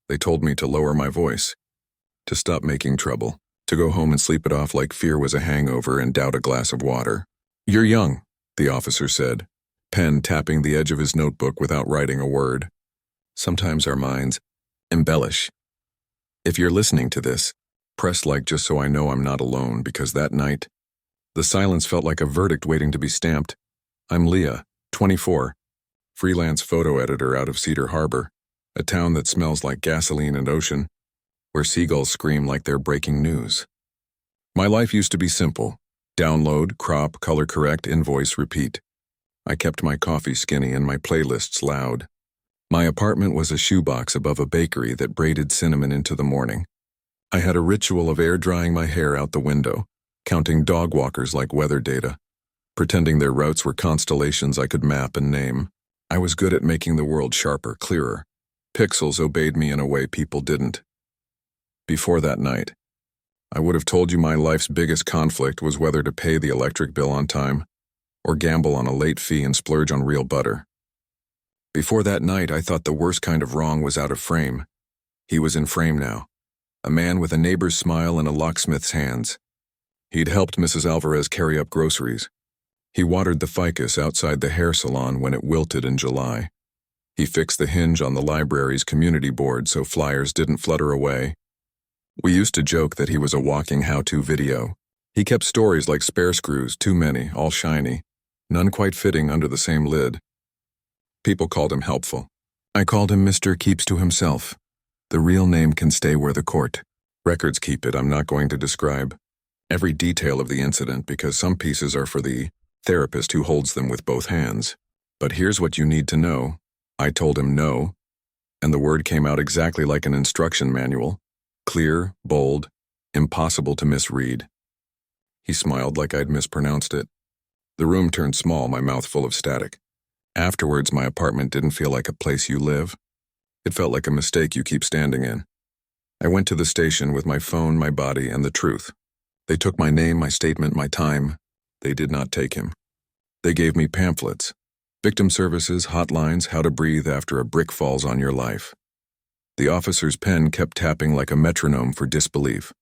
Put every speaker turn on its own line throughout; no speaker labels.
They told me to lower my voice, to stop making trouble, to go home and sleep it off like fear was a hangover and doubt a glass of water. "You're young," the officer said, pen tapping the edge of his notebook without writing a word. "Sometimes our minds embellish. If you're listening to this, press like just so I know I'm not alone, because that night, the silence felt like a verdict waiting to be stamped. I'm Leah, 24, freelance photo editor out of Cedar Harbor, a town that smells like gasoline and ocean, where seagulls scream like they're breaking news. My life used to be simple. Download, crop, color correct, invoice, repeat. I kept my coffee skinny and my playlists loud. My apartment was a shoebox above a bakery that braided cinnamon into the morning. I had a ritual of air drying my hair out the window, counting dog walkers like weather data, pretending their routes were constellations I could map and name. I was good at making the world sharper, clearer. Pixels obeyed me in a way people didn't. Before that night, I would have told you my life's biggest conflict was whether to pay the electric bill on time or gamble on a late fee and splurge on real butter. Before that night, I thought the worst kind of wrong was out of frame. He was in frame now, a man with a neighbor's smile and a locksmith's hands. He'd helped Mrs. Alvarez carry up groceries. He watered the ficus outside the hair salon when it wilted in July. He fixed the hinge on the library's community board so flyers didn't flutter away. We used to joke that he was a walking how-to video. He kept stories like spare screws, too many, all shiny, none quite fitting under the same lid. People called him helpful. I called him Mr. Keeps to Himself. The real name can stay where the court records keep it. I'm not going to describe every detail of the incident because some pieces are for the therapist who holds them with both hands. But here's what you need to know. I told him no, and the word came out exactly like an instruction manual. Clear, bold, impossible to misread. He smiled like I'd mispronounced it. The room turned small, my mouth full of static. Afterwards, my apartment didn't feel like a place you live. It felt like a mistake you keep standing in. I went to the station with my phone, my body, and the truth. They took my name, my statement, my time. They did not take him. They gave me pamphlets, victim services, hotlines, how to breathe after a brick falls on your life. The officer's pen kept tapping like a metronome for disbelief.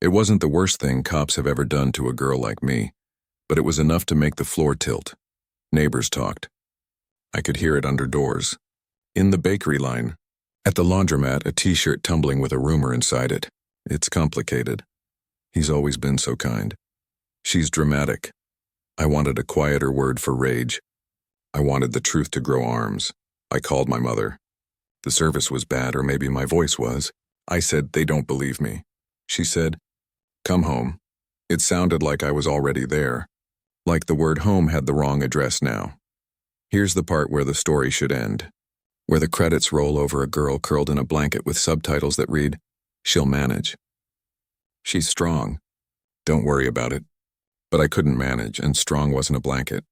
It wasn't the worst thing cops have ever done to a girl like me, but it was enough to make the floor tilt. Neighbors talked. I could hear it under doors. In the bakery line. At the laundromat, a t-shirt tumbling with a rumor inside it. It's complicated. He's always been so kind. She's dramatic. I wanted a quieter word for rage. I wanted the truth to grow arms. I called my mother. The service was bad, or maybe my voice was. I said, "They don't believe me." She said, "Come home." It sounded like I was already there, like the word home had the wrong address now. Here's the part where the story should end, where the credits roll over a girl curled in a blanket with subtitles that read, "She'll manage. She's strong. Don't worry about it." But I couldn't manage, and strong wasn't a blanket.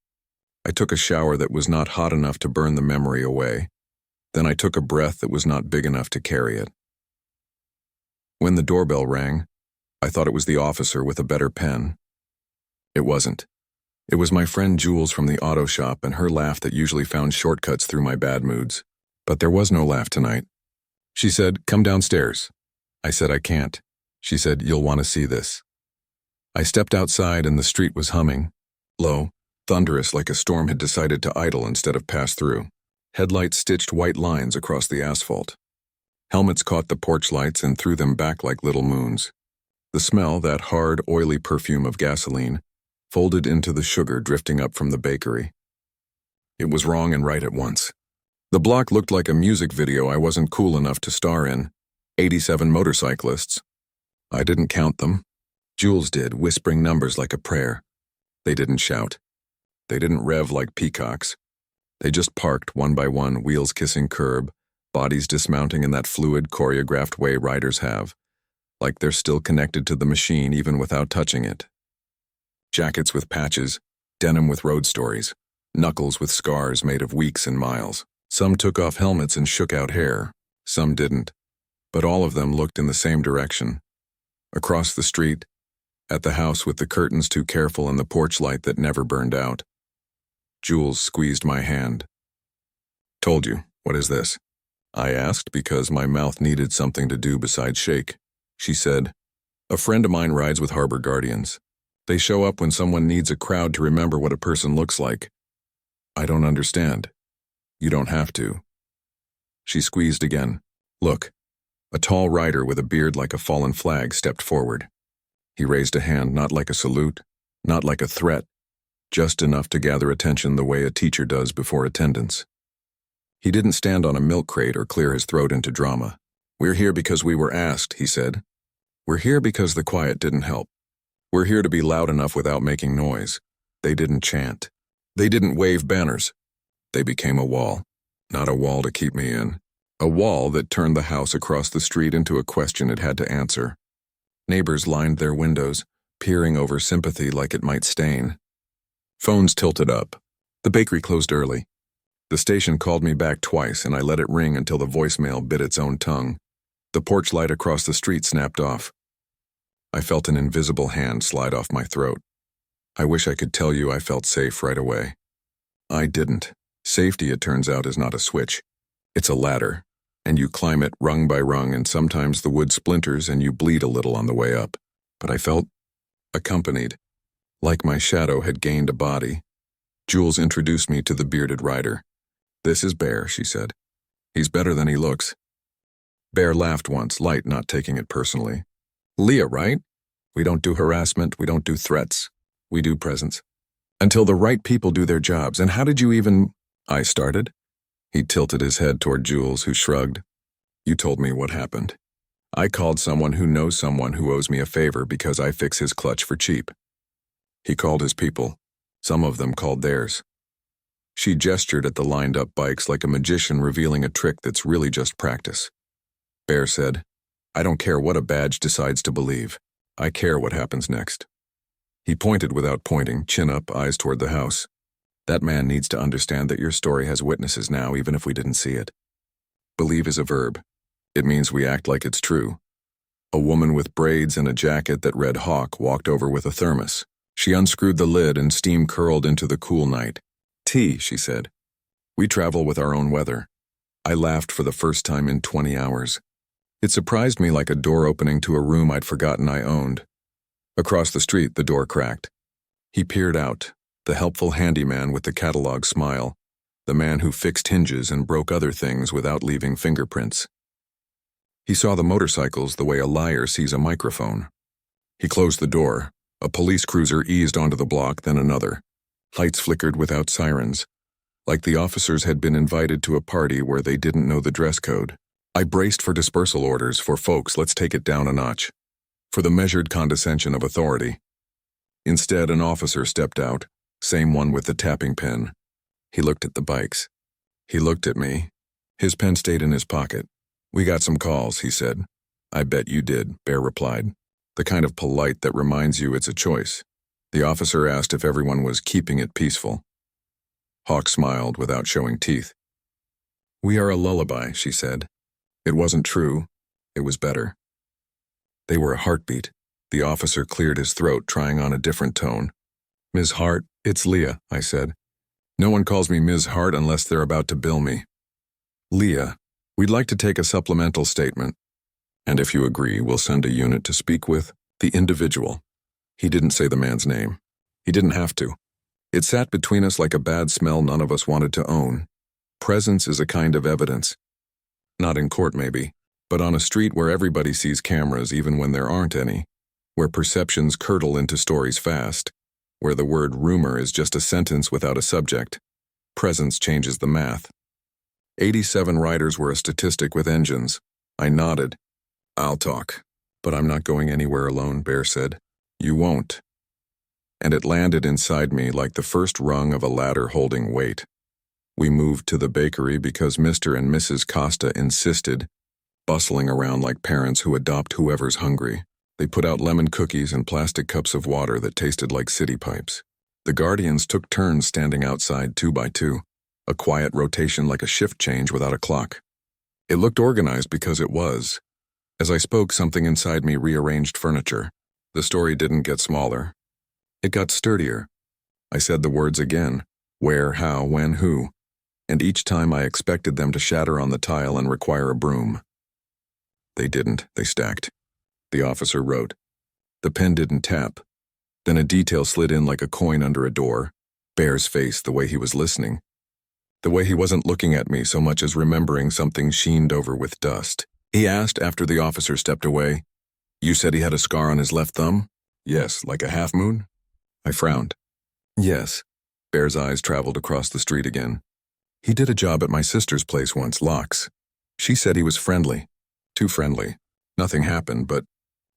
I took a shower that was not hot enough to burn the memory away. Then I took a breath that was not big enough to carry it. When the doorbell rang, I thought it was the officer with a better pen. It wasn't. It was my friend Jules from the auto shop and her laugh that usually found shortcuts through my bad moods. But there was no laugh tonight. She said, "Come downstairs." I said, "I can't." She said, "You'll want to see this." I stepped outside and the street was humming, low, thunderous, like a storm had decided to idle instead of pass through. Headlights stitched white lines across the asphalt. Helmets caught the porch lights and threw them back like little moons. The smell, that hard, oily perfume of gasoline, folded into the sugar drifting up from the bakery. It was wrong and right at once. The block looked like a music video I wasn't cool enough to star in. 87 motorcyclists. I didn't count them. Jules did, whispering numbers like a prayer. They didn't shout. They didn't rev like peacocks. They just parked one by one, wheels kissing curb, bodies dismounting in that fluid, choreographed way riders have, like they're still connected to the machine even without touching it. Jackets with patches, denim with road stories, knuckles with scars made of weeks and miles. Some took off helmets and shook out hair, some didn't, but all of them looked in the same direction. Across the street, at the house with the curtains too careful and the porch light that never burned out. Jules squeezed my hand. "Told you, what is this?" I asked because my mouth needed something to do besides shake. She said, "A friend of mine rides with Harbor Guardians. They show up when someone needs a crowd to remember what a person looks like." "I don't understand." "You don't have to." She squeezed again. "Look." A tall rider with a beard like a fallen flag stepped forward. He raised a hand, not like a salute, not like a threat, just enough to gather attention the way a teacher does before attendance. He didn't stand on a milk crate or clear his throat into drama. "We're here because we were asked," he said. "We're here because the quiet didn't help. We're here to be loud enough without making noise." They didn't chant. They didn't wave banners. They became a wall. Not a wall to keep me in. A wall that turned the house across the street into a question it had to answer. Neighbors lined their windows, peering over sympathy like it might stain. Phones tilted up. The bakery closed early. The station called me back twice, and I let it ring until the voicemail bit its own tongue. The porch light across the street snapped off. I felt an invisible hand slide off my throat. I wish I could tell you I felt safe right away. I didn't. Safety, it turns out, is not a switch. It's a ladder, and you climb it rung by rung, and sometimes the wood splinters and you bleed a little on the way up. But I felt accompanied, like my shadow had gained a body. Jules introduced me to the bearded rider. "This is Bear," she said. "He's better than he looks." Bear laughed once, light, not taking it personally. "Leah, right? We don't do harassment, we don't do threats. We do presence. Until the right people do their jobs. And how did you even—" I started. He tilted his head toward Jules, who shrugged. "You told me what happened. I called someone who knows someone who owes me a favor because I fix his clutch for cheap. He called his people. Some of them called theirs." She gestured at the lined-up bikes like a magician revealing a trick that's really just practice. Bear said, "I don't care what a badge decides to believe. I care what happens next." He pointed without pointing, chin up, eyes toward the house. "That man needs to understand that your story has witnesses now, even if we didn't see it. Believe is a verb. It means we act like it's true." A woman with braids and a jacket that read Hawk walked over with a thermos. She unscrewed the lid and steam curled into the cool night. "Tea," she said. "We travel with our own weather." I laughed for the first time in 20 hours. It surprised me like a door opening to a room I'd forgotten I owned. Across the street, the door cracked. He peered out, the helpful handyman with the catalog smile, the man who fixed hinges and broke other things without leaving fingerprints. He saw the motorcycles the way a liar sees a microphone. He closed the door. A police cruiser eased onto the block, then another. Lights flickered without sirens, like the officers had been invited to a party where they didn't know the dress code. I braced for dispersal orders for folks, let's take it down a notch, for the measured condescension of authority. Instead, an officer stepped out, same one with the tapping pen. He looked at the bikes. He looked at me. His pen stayed in his pocket. "We got some calls," he said. "I bet you did," Bear replied. "The kind of polite that reminds you it's a choice." The officer asked if everyone was keeping it peaceful. Hawk smiled without showing teeth. "We are a lullaby," she said. It wasn't true. It was better. They were a heartbeat. The officer cleared his throat, trying on a different tone. "Ms. Hart, it's Leah," I said. "No one calls me Ms. Hart unless they're about to bill me." "Leah, we'd like to take a supplemental statement. And if you agree, we'll send a unit to speak with the individual." He didn't say the man's name. He didn't have to. It sat between us like a bad smell none of us wanted to own. Presence is a kind of evidence. Not in court, maybe, but on a street where everybody sees cameras even when there aren't any, where perceptions curdle into stories fast, where the word rumor is just a sentence without a subject. Presence changes the math. 87 riders were a statistic with engines. I nodded. "I'll talk, but I'm not going anywhere alone," Bear said. "You won't." And it landed inside me like the first rung of a ladder holding weight. We moved to the bakery because Mr. and Mrs. Costa insisted, bustling around like parents who adopt whoever's hungry. They put out lemon cookies and plastic cups of water that tasted like city pipes. The Guardians took turns standing outside 2 by 2, a quiet rotation like a shift change without a clock. It looked organized because it was. As I spoke, something inside me rearranged furniture. The story didn't get smaller. It got sturdier. I said the words again. Where, how, when, who. and each time I expected them to shatter on the tile and require a broom. They didn't, they stacked. The officer wrote. The pen didn't tap. Then a detail slid in like a coin under a door. Bear's face, the way he was listening. The way he wasn't looking at me so much as remembering something sheened over with dust. He asked after the officer stepped away, "You said he had a scar on his left thumb?" "Yes, like a half moon?" I frowned. "Yes." Bear's eyes traveled across the street again. "He did a job at my sister's place once, Locke's. She said he was friendly. Too friendly. Nothing happened, but..."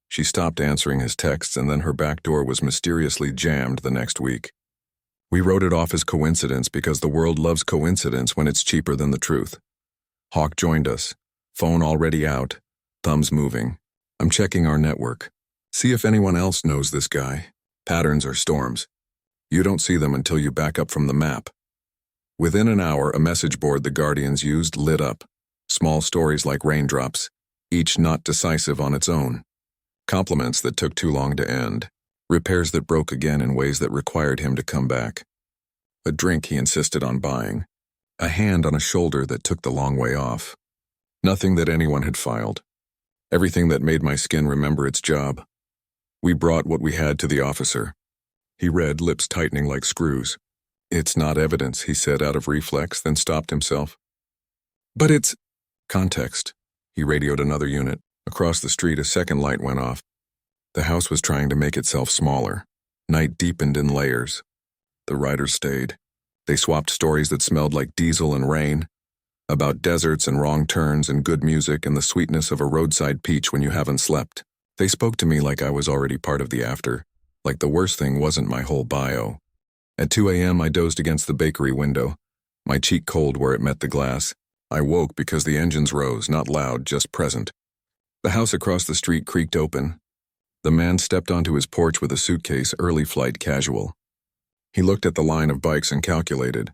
She stopped answering his texts, and then her back door was mysteriously jammed the next week. We wrote it off as coincidence because the world loves coincidence when it's cheaper than the truth. Hawk joined us. Phone already out. Thumbs moving. I'm checking our network. See if anyone else knows this guy. Patterns or storms. You don't see them until you back up from the map. Within an hour, a message board the Guardians used lit up. Small stories like raindrops, each not decisive on its own. Compliments that took too long to end. Repairs that broke again in ways that required him to come back. A drink he insisted on buying. A hand on a shoulder that took the long way off. Nothing that anyone had filed. Everything that made my skin remember its job. We brought what we had to the officer. He read, lips tightening like screws. "It's not evidence," he said out of reflex, then stopped himself. "But it's..." Context. He radioed another unit. Across the street, a second light went off. The house was trying to make itself smaller. Night deepened in layers. The riders stayed. They swapped stories that smelled like diesel and rain, about deserts and wrong turns and good music and the sweetness of a roadside peach when you haven't slept. They spoke to me like I was already part of the after, like the worst thing wasn't my whole bio. At 2 a.m. I dozed against the bakery window, my cheek cold where it met the glass. I woke because the engines rose, not loud, just present. The house across the street creaked open. The man stepped onto his porch with a suitcase, early flight casual. He looked at the line of bikes and calculated.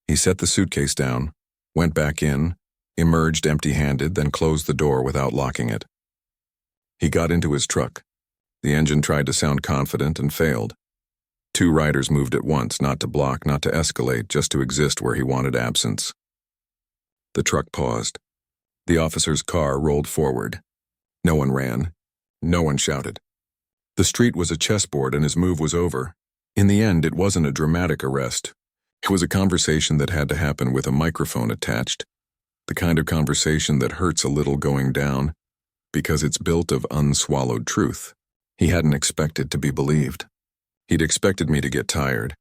He set the suitcase down, went back in, emerged empty-handed, then closed the door without locking it. He got into his truck. The engine tried to sound confident and failed. 2 riders moved at once, not to block, not to escalate, just to exist where he wanted absence. The truck paused. The officer's car rolled forward. No one ran. No one shouted. The street was a chessboard and his move was over. In the end, it wasn't a dramatic arrest. It was a conversation that had to happen with a microphone attached. The kind of conversation that hurts a little going down, because it's built of unswallowed truth. He hadn't expected to be believed. He'd expected me to get tired.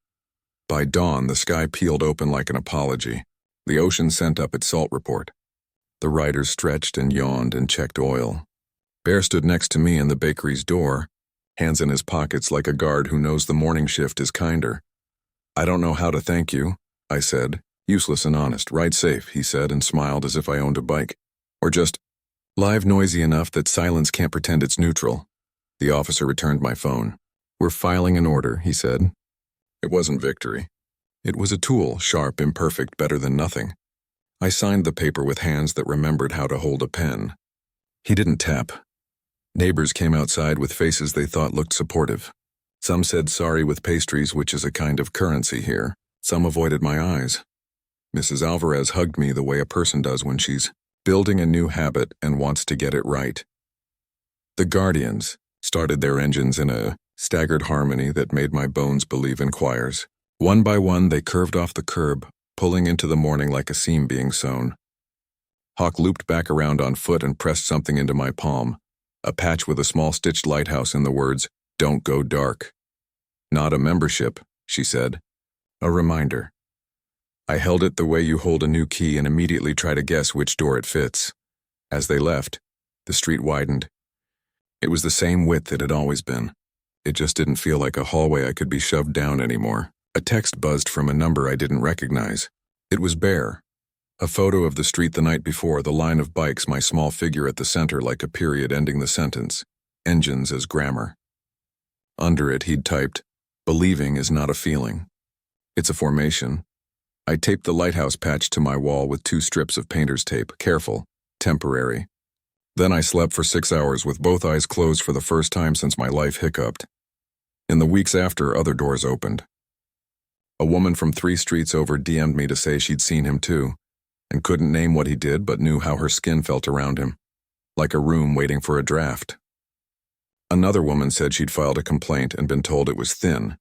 By dawn, the sky peeled open like an apology. The ocean sent up its salt report. The riders stretched and yawned and checked oil. Bear stood next to me in the bakery's door, hands in his pockets like a guard who knows the morning shift is kinder. "I don't know how to thank you," I said. "Useless and honest. Ride safe," he said, and smiled as if I owned a bike. "Or just live noisy enough that silence can't pretend it's neutral." The officer returned my phone. "We're filing an order," he said. It wasn't victory. It was a tool, sharp, imperfect, better than nothing. I signed the paper with hands that remembered how to hold a pen. He didn't tap. Neighbors came outside with faces they thought looked supportive. Some said sorry with pastries, which is a kind of currency here. Some avoided my eyes. Mrs. Alvarez hugged me the way a person does when she's building a new habit and wants to get it right. The Guardians started their engines in a staggered harmony that made my bones believe in choirs. One by one, they curved off the curb, pulling into the morning like a seam being sewn. Hawk looped back around on foot and pressed something into my palm, a patch with a small stitched lighthouse and the words, "Don't go dark." "Not a membership," she said. A reminder. I held it the way you hold a new key and immediately try to guess which door it fits. As they left, the street widened. It was the same width it had always been. It just didn't feel like a hallway I could be shoved down anymore. A text buzzed from a number I didn't recognize. It was Bear. A photo of the street the night before, the line of bikes, my small figure at the center like a period ending the sentence. Engines as grammar. Under it, he'd typed, "Believing is not a feeling. It's a formation." I taped the lighthouse patch to my wall with 2 strips of painter's tape, careful, temporary. Then I slept for 6 hours with both eyes closed for the first time since my life hiccuped. In the weeks after, other doors opened. A woman from 3 streets over DM'd me to say she'd seen him too, and couldn't name what he did but knew how her skin felt around him, like a room waiting for a draft. Another woman said she'd filed a complaint and been told it was thin.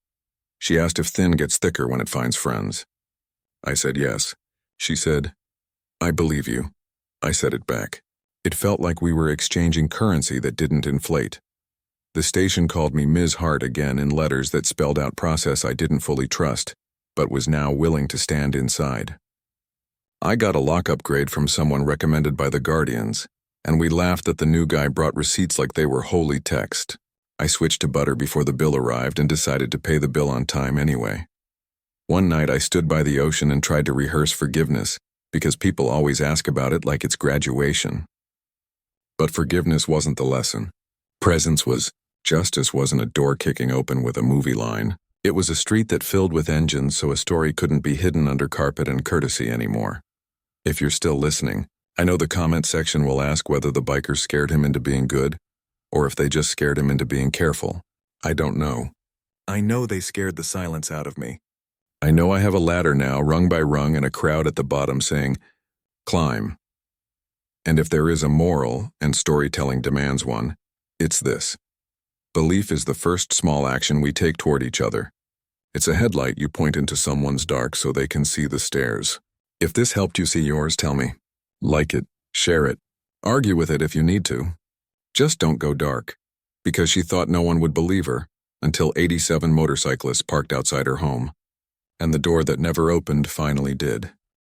She asked if thin gets thicker when it finds friends. I said yes. She said, "I believe you." I said it back. It felt like we were exchanging currency that didn't inflate. The station called me Ms. Hart again in letters that spelled out process I didn't fully trust, but was now willing to stand inside. I got a lockup grade from someone recommended by the Guardians, and we laughed that the new guy brought receipts like they were holy text. I switched to butter before the bill arrived and decided to pay the bill on time anyway. One night I stood by the ocean and tried to rehearse forgiveness, because people always ask about it like it's graduation. But forgiveness wasn't the lesson. Presence was. Justice wasn't a door kicking open with a movie line. It was a street that filled with engines so a story couldn't be hidden under carpet and courtesy anymore. If you're still listening, I know the comment section will ask whether the bikers scared him into being good, or if they just scared him into being careful. I don't know. I know they scared the silence out of me. I know I have a ladder now, rung by rung, and a crowd at the bottom saying, "Climb." And if there is a moral, and storytelling demands one, it's this. Belief is the first small action we take toward each other. It's a headlight you point into someone's dark so they can see the stairs. If this helped you see yours, tell me. Like it, share it, argue with it if you need to. Just don't go dark, because she thought no one would believe her until 87 motorcyclists parked outside her home, and the door that never opened finally did.